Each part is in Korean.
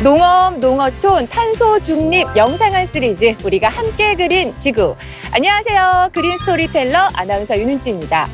농업, 농어촌, 탄소 중립 영상한 시리즈 우리가 함께 그린 지구. 안녕하세요. 그린 스토리텔러 아나운서 윤은지입니다.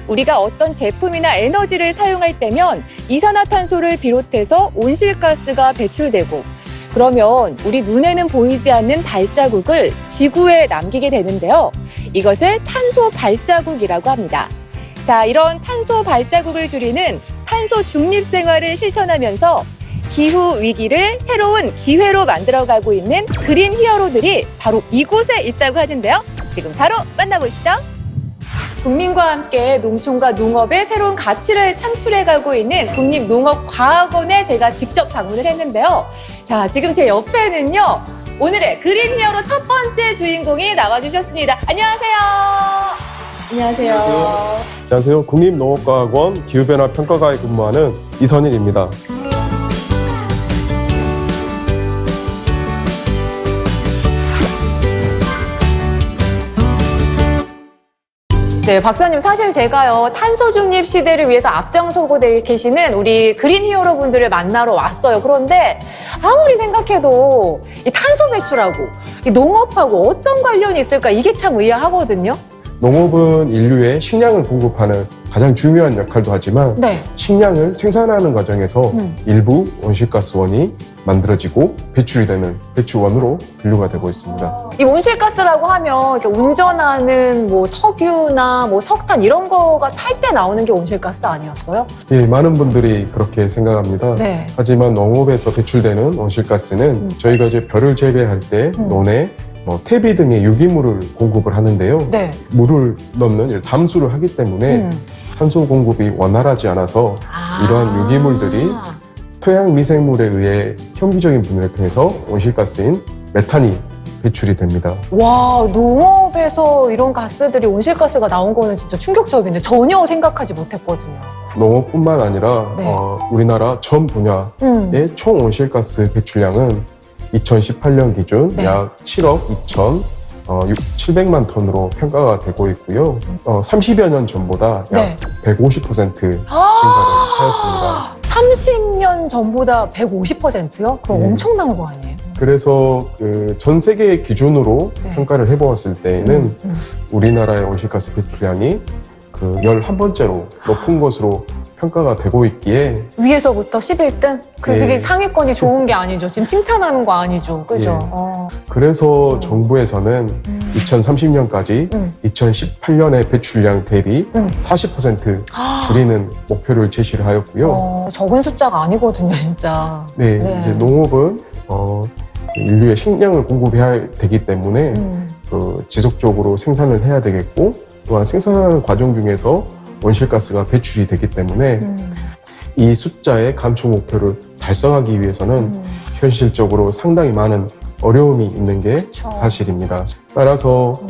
우리가 어떤 제품이나 에너지를 사용할 때면 이산화탄소를 비롯해서 온실가스가 배출되고 그러면 우리 눈에는 보이지 않는 발자국을 지구에 남기게 되는데요. 이것을 탄소 발자국이라고 합니다. 자, 이런 탄소 발자국을 줄이는 탄소 중립 생활을 실천하면서 기후 위기를 새로운 기회로 만들어가고 있는 그린 히어로들이 바로 이곳에 있다고 하는데요. 지금 바로 만나보시죠. 국민과 함께 농촌과 농업의 새로운 가치를 창출해가고 있는 국립농업과학원에 제가 직접 방문을 했는데요. 자, 지금 제 옆에는요. 오늘의 그린 히어로 첫 번째 주인공이 나와주셨습니다. 안녕하세요. 안녕하세요. 안녕하세요. 국립농업과학원 기후변화 평가가에 근무하는 이선일입니다. 네, 박사님, 사실 제가요, 탄소 중립 시대를 위해서 앞장서고 계시는 우리 그린 히어로 분들을 만나러 왔어요. 그런데 아무리 생각해도 이 탄소 배출하고 이 농업하고 어떤 관련이 있을까? 이게 참 의아하거든요. 농업은 인류에 식량을 공급하는 가장 중요한 역할도 하지만 네. 식량을 생산하는 과정에서 일부 온실가스원이 만들어지고 배출이 되는 배출원으로 분류가 되고 있습니다. 이 온실가스라고 하면 이렇게 운전하는 뭐 석유나 뭐 석탄 이런 거가 탈 때 나오는 게 온실가스 아니었어요? 예, 많은 분들이 그렇게 생각합니다. 네. 하지만 농업에서 배출되는 온실가스는 저희가 이제 벼를 재배할 때 논에 퇴비 등의 유기물을 공급을 하는데요. 네. 물을 넣는 담수를 하기 때문에 산소 공급이 원활하지 않아서 이러한 유기물들이 토양 미생물에 의해 현미적인 분해를 통해서 온실가스인 메탄이 배출이 됩니다. 와, 농업에서 이런 가스들이 온실가스가 나온 거는 진짜 충격적인데 전혀 생각하지 못했거든요. 농업뿐만 아니라 네. 우리나라 전 분야의 총 온실가스 배출량은 2018년 기준 네. 약 7억 2,700만 톤으로 평가가 되고 있고요. 30여 년 전보다 약 150% 증가를 하였습니다. 30년 전보다 150%요? 그럼 네. 엄청난 거 아니에요? 그래서 전 세계 기준으로 평가를 해보았을 때에는 우리나라의 온실가스 배출량이 11번째로 높은 것으로 평가가 되고 있기에 위에서부터 11등? 그게 예. 상위권이 좋은 게 아니죠. 지금 칭찬하는 거 아니죠. 그죠? 예. 그래서 정부에서는 2030년까지 2018년의 배출량 대비 40% 줄이는 목표를 제시를 하였고요. 적은 숫자가 아니거든요, 진짜. 네, 이제 농업은 인류의 식량을 공급해야 되기 때문에 지속적으로 생산을 해야 되겠고 또한 생산하는 과정 중에서 온실가스가 배출이 되기 때문에 이 숫자의 감축 목표를 달성하기 위해서는 현실적으로 상당히 많은 어려움이 있는 게 사실입니다. 따라서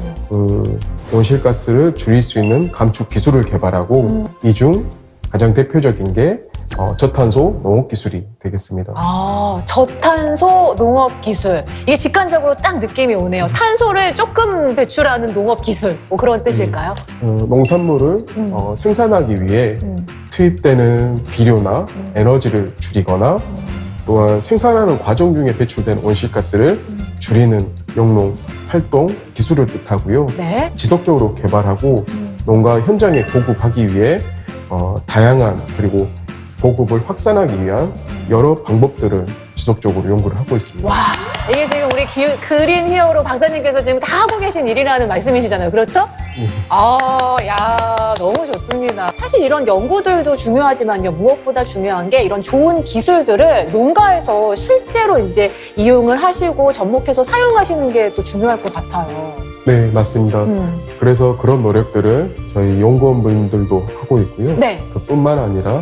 온실가스를 줄일 수 있는 감축 기술을 개발하고 이 중 가장 대표적인 게 저탄소 농업 기술이 되겠습니다. 저탄소 농업 기술. 이게 직관적으로 딱 느낌이 오네요. 탄소를 조금 배출하는 농업 기술. 뭐 그런 뜻일까요? 농산물을 생산하기 위해 투입되는 비료나 에너지를 줄이거나 또한 생산하는 과정 중에 배출되는 온실가스를 줄이는 영농 활동 기술을 뜻하고요. 네. 지속적으로 개발하고 농가 현장에 보급하기 위해 다양한 그리고 보급을 확산하기 위한 여러 방법들을 지속적으로 연구를 하고 있습니다. 와, 이게 지금 우리 그린 히어로 박사님께서 지금 다 하고 계신 일이라는 말씀이시잖아요. 그렇죠? 야, 너무 좋습니다. 사실 이런 연구들도 중요하지만요. 무엇보다 중요한 게 이런 좋은 기술들을 농가에서 실제로 이제 이용을 하시고 접목해서 사용하시는 게 또 중요할 것 같아요. 네, 맞습니다. 그래서 그런 노력들을 저희 연구원분들도 하고 있고요. 네. 그뿐만 아니라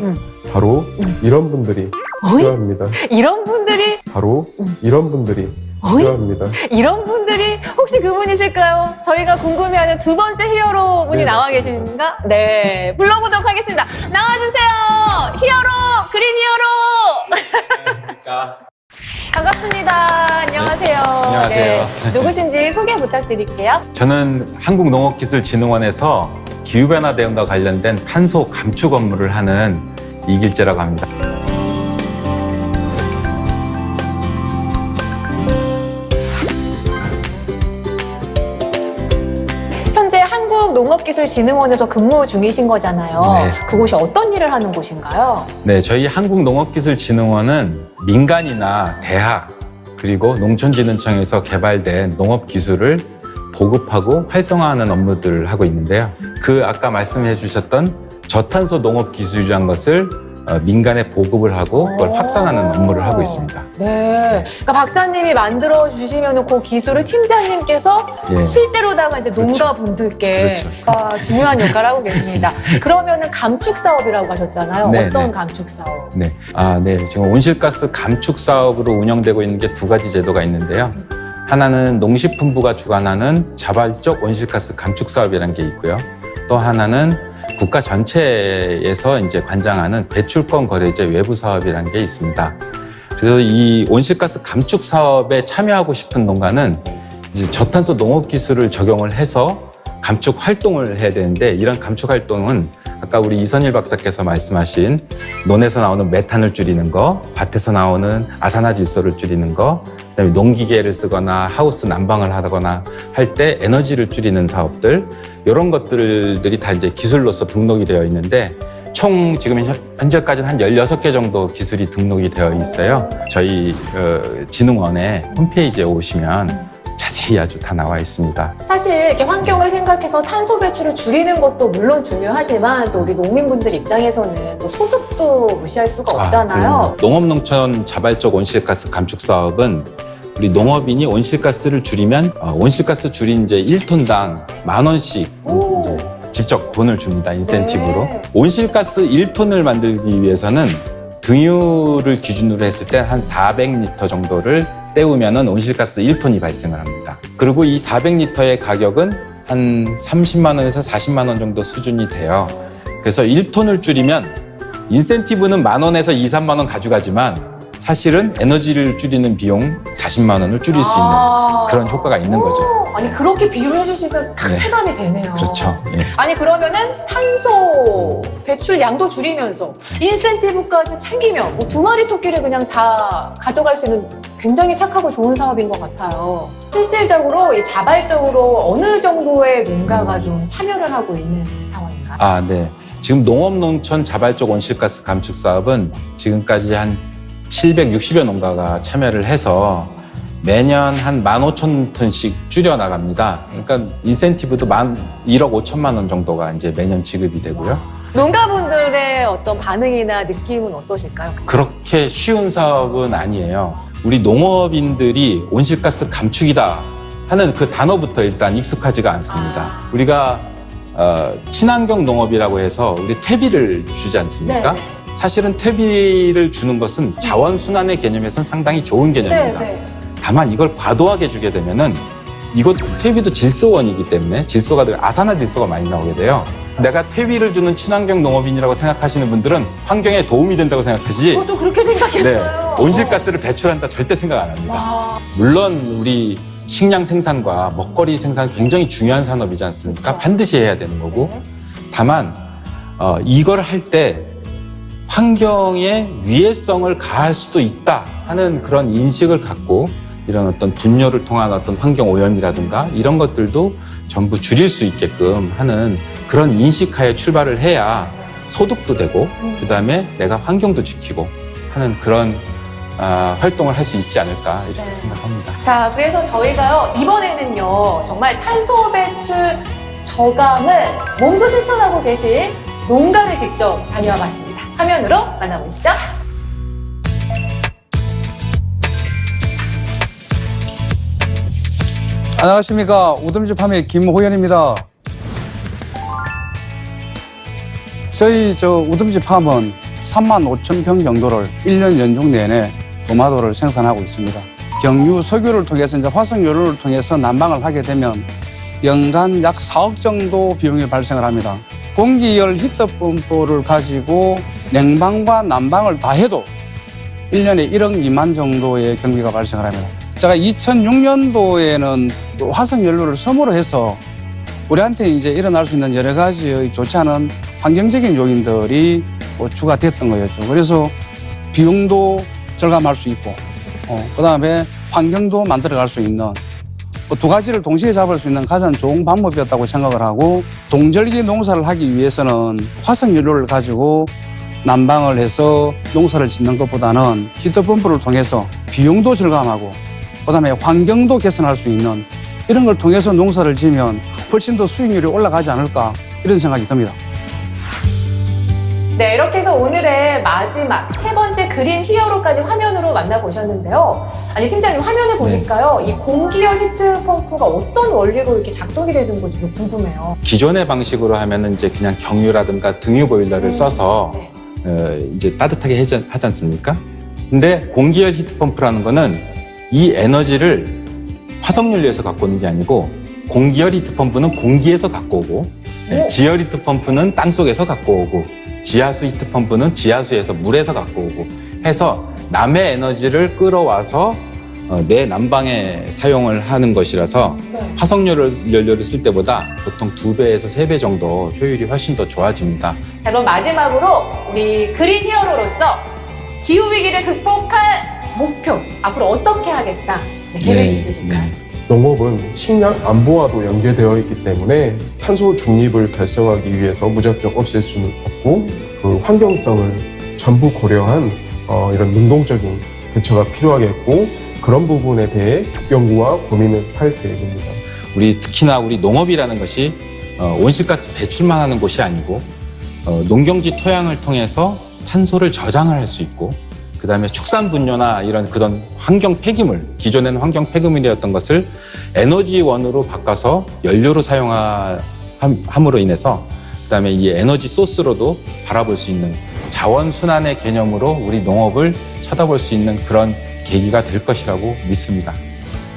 바로 이런 분들이 필요합니다. 이런 분들이 바로 이런 분들이 필요합니다. 이런 분들이 혹시 그분이실까요? 저희가 궁금해하는 두 번째 히어로 분이 나와 계신가? 네, 불러보도록 하겠습니다. 나와주세요. 히어로, 그린 히어로. 반갑습니다. 안녕하세요. 안녕하세요. 네, 누구신지 소개 부탁드릴게요. 저는 한국농업기술진흥원에서 기후변화 대응과 관련된 탄소 감축 업무를 하는 이길재라고 합니다. 한국농업기술진흥원에서 근무 중이신 거잖아요. 네. 그곳이 어떤 일을 하는 곳인가요? 네, 저희 한국농업기술진흥원은 민간이나 대학 그리고 농촌진흥청에서 개발된 농업기술을 보급하고 활성화하는 업무들을 하고 있는데요. 그 아까 말씀해 주셨던 저탄소 농업기술이란 것을 민간에 보급을 하고 그걸 확산하는 업무를 하고 있습니다. 네. 그러니까 박사님이 만들어 주시면 그 기술을 팀장님께서 예. 실제로다가 이제 그렇죠. 농가분들께 그렇죠. 중요한 역할을 하고 계십니다. 그러면은 감축 사업이라고 하셨잖아요. 네, 어떤 네. 감축 사업? 네. 네. 지금 온실가스 감축 사업으로 운영되고 있는 게 두 가지 제도가 있는데요. 하나는 농식품부가 주관하는 자발적 온실가스 감축 사업이라는 게 있고요. 또 하나는 국가 전체에서 이제 관장하는 배출권 거래제 외부 사업이라는 게 있습니다. 그래서 이 온실가스 감축 사업에 참여하고 싶은 농가는 이제 저탄소 농업 기술을 적용을 해서 감축 활동을 해야 되는데, 이런 감축 활동은 아까 우리 이선일 박사께서 말씀하신 논에서 나오는 메탄을 줄이는 거, 밭에서 나오는 아산화질소를 줄이는 거, 그다음에 농기계를 쓰거나 하우스 난방을 하거나 할 때 에너지를 줄이는 사업들, 이런 것들이 다 이제 기술로서 등록이 되어 있는데, 총 지금 현재까지는 한 16개 정도 기술이 등록이 되어 있어요. 저희 진흥원의 홈페이지에 오시면 자세히 아주 다 나와 있습니다. 사실 이렇게 환경을 생각해서 탄소 배출을 줄이는 것도 물론 중요하지만 또 우리 농민분들 입장에서는 또 소득도 무시할 수가 없잖아요. 농업농촌 자발적 온실가스 감축 사업은 우리 농업인이 온실가스를 줄이면 온실가스 줄인 이제 1톤당 10,000원씩 오. 이제 직접 돈을 줍니다. 인센티브로. 네. 온실가스 1톤을 만들기 위해서는 등유를 기준으로 했을 때 한 400리터 정도를 때우면은 온실가스 1톤이 발생을 합니다. 그리고 이 400리터의 가격은 한 30만 원에서 40만 원 정도 수준이 돼요. 그래서 1톤을 줄이면 인센티브는 10,000원에서 2, 3만 원 가져가지만 사실은 에너지를 줄이는 비용 40만 원을 줄일 수 있는 그런 효과가 있는 거죠. 아니 그렇게 비유를 해주시니까 딱 네. 체감이 되네요. 그렇죠. 예. 아니 그러면은 탄소 배출량도 줄이면서 인센티브까지 챙기면 뭐 2마리 토끼를 그냥 다 가져갈 수 있는 굉장히 착하고 좋은 사업인 것 같아요. 실질적으로 이 자발적으로 어느 정도의 농가가 좀 참여를 하고 있는 상황인가요? 네. 지금 농업농촌 자발적 온실가스 감축 사업은 지금까지 한 760여 농가가 참여를 해서 매년 한 15,000톤씩 줄여나갑니다. 그러니까 인센티브도 1억 5천만 원 정도가 이제 매년 지급이 되고요. 농가분들의 어떤 반응이나 느낌은 어떠실까요? 그렇게 쉬운 사업은 아니에요. 우리 농업인들이 온실가스 감축이다 하는 그 단어부터 일단 익숙하지가 않습니다. 우리가 친환경 농업이라고 해서 우리 퇴비를 주지 않습니까? 네. 사실은 퇴비를 주는 것은 자원순환의 개념에서는 상당히 좋은 개념입니다. 네. 다만 이걸 과도하게 주게 되면은 이것 퇴비도 질소원이기 때문에 질소가 아산화질소가 많이 나오게 돼요. 내가 퇴비를 주는 친환경 농업인이라고 생각하시는 분들은 환경에 도움이 된다고 생각하지, 저도 그렇게 생각했어요. 온실가스를 배출한다 절대 생각 안 합니다. 와. 물론 우리 식량 생산과 먹거리 생산 굉장히 중요한 산업이지 않습니까? 그렇죠. 반드시 해야 되는 거고, 다만 이걸 할 때 환경에 위해성을 가할 수도 있다 하는 그런 인식을 갖고 이런 어떤 분뇨를 통한 어떤 환경 오염이라든가 이런 것들도 전부 줄일 수 있게끔 하는 그런 인식하에 출발을 해야 소득도 되고 그다음에 내가 환경도 지키고 하는 그런 활동을 할 수 있지 않을까 이렇게 네. 생각합니다. 자, 그래서 저희가요, 이번에는요, 정말 탄소 배출 저감을 몸소 실천하고 계신 농가를 직접 다녀와 봤습니다. 화면으로 만나보시죠. 안녕하십니까. 우듬지 파매 김호연입니다. 저희 우듬지 팜은 35,000평 정도를 1년 연중 내내 도마도를 생산하고 있습니다. 경유 석유를 통해서 이제 화석연료를 통해서 난방을 하게 되면 연간 약 4억 정도 비용이 발생을 합니다. 공기열 히터펌프를 가지고 냉방과 난방을 다 해도 1년에 1억 미만 정도의 경비가 발생을 합니다. 제가 2006년도에는 화석연료를 섬으로 해서 우리한테 이제 일어날 수 있는 여러 가지의 좋지 않은 환경적인 요인들이 추가됐던 거였죠. 그래서 비용도 절감할 수 있고, 그 다음에 환경도 만들어갈 수 있는 두 가지를 동시에 잡을 수 있는 가장 좋은 방법이었다고 생각을 하고, 동절기 농사를 하기 위해서는 화석연료를 가지고 난방을 해서 농사를 짓는 것보다는 히트펌프를 통해서 비용도 절감하고 그다음에 환경도 개선할 수 있는 이런 걸 통해서 농사를 지으면 훨씬 더 수익률이 올라가지 않을까, 이런 생각이 듭니다. 네, 이렇게 해서 오늘의 마지막 세 번째 그린 히어로까지 화면으로 만나보셨는데요. 아니, 팀장님, 화면을 보니까요. 이 공기열 히트 펌프가 어떤 원리로 이렇게 작동이 되는 건지 좀 궁금해요. 기존의 방식으로 하면은 이제 그냥 경유라든가 등유 보일러를 써서 네. 이제 따뜻하게 하지 않습니까? 근데 공기열 히트펌프라는 거는 이 에너지를 화석연료에서 갖고 오는 게 아니고, 공기열 히트펌프는 공기에서 갖고 오고, 지열 히트펌프는 땅속에서 갖고 오고, 지하수 히트펌프는 지하수에서 물에서 갖고 오고 해서 남의 에너지를 끌어와서 내 난방에 사용을 하는 것이라서 네. 화석연료를 쓸 때보다 보통 2배에서 3배 정도 효율이 훨씬 더 좋아집니다. 자, 그럼 마지막으로 우리 그린 히어로로서 기후위기를 극복할 목표, 앞으로 어떻게 하겠다, 계획이 있으신가요? 농업은 식량 안보와도 연계되어 있기 때문에 탄소 중립을 달성하기 위해서 무작정 없앨 수는 없고, 그 환경성을 전부 고려한 이런 능동적인 대처가 필요하겠고, 그런 부분에 대해 연구와 고민을 할 계획입니다. 특히나 우리 농업이라는 것이 온실가스 배출만 하는 곳이 아니고, 농경지 토양을 통해서 탄소를 저장을 할 수 있고, 그다음에 축산 분뇨나 이런 그런 환경 폐기물, 기존에는 환경 폐기물이었던 것을 에너지원으로 바꿔서 연료로 사용함으로 인해서, 그다음에 이 에너지 소스로도 바라볼 수 있는 자원순환의 개념으로 우리 농업을 쳐다볼 수 있는 그런 계기가 될 것이라고 믿습니다.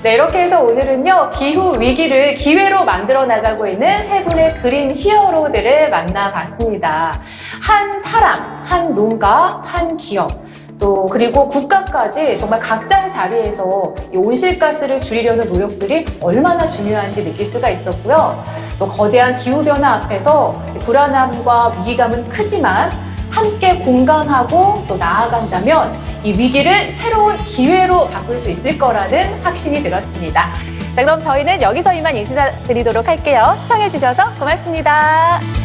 네, 이렇게 해서 오늘은요, 기후 위기를 기회로 만들어 나가고 있는 세 분의 그린 히어로들을 만나봤습니다. 한 사람, 한 농가, 한 기업, 또 그리고 국가까지 정말 각자의 자리에서 이 온실가스를 줄이려는 노력들이 얼마나 중요한지 느낄 수가 있었고요. 또 거대한 기후변화 앞에서 불안함과 위기감은 크지만 함께 공감하고 또 나아간다면 이 위기를 새로운 기회로 바꿀 수 있을 거라는 확신이 들었습니다. 자, 그럼 저희는 여기서 이만 인사드리도록 할게요. 시청해주셔서 고맙습니다.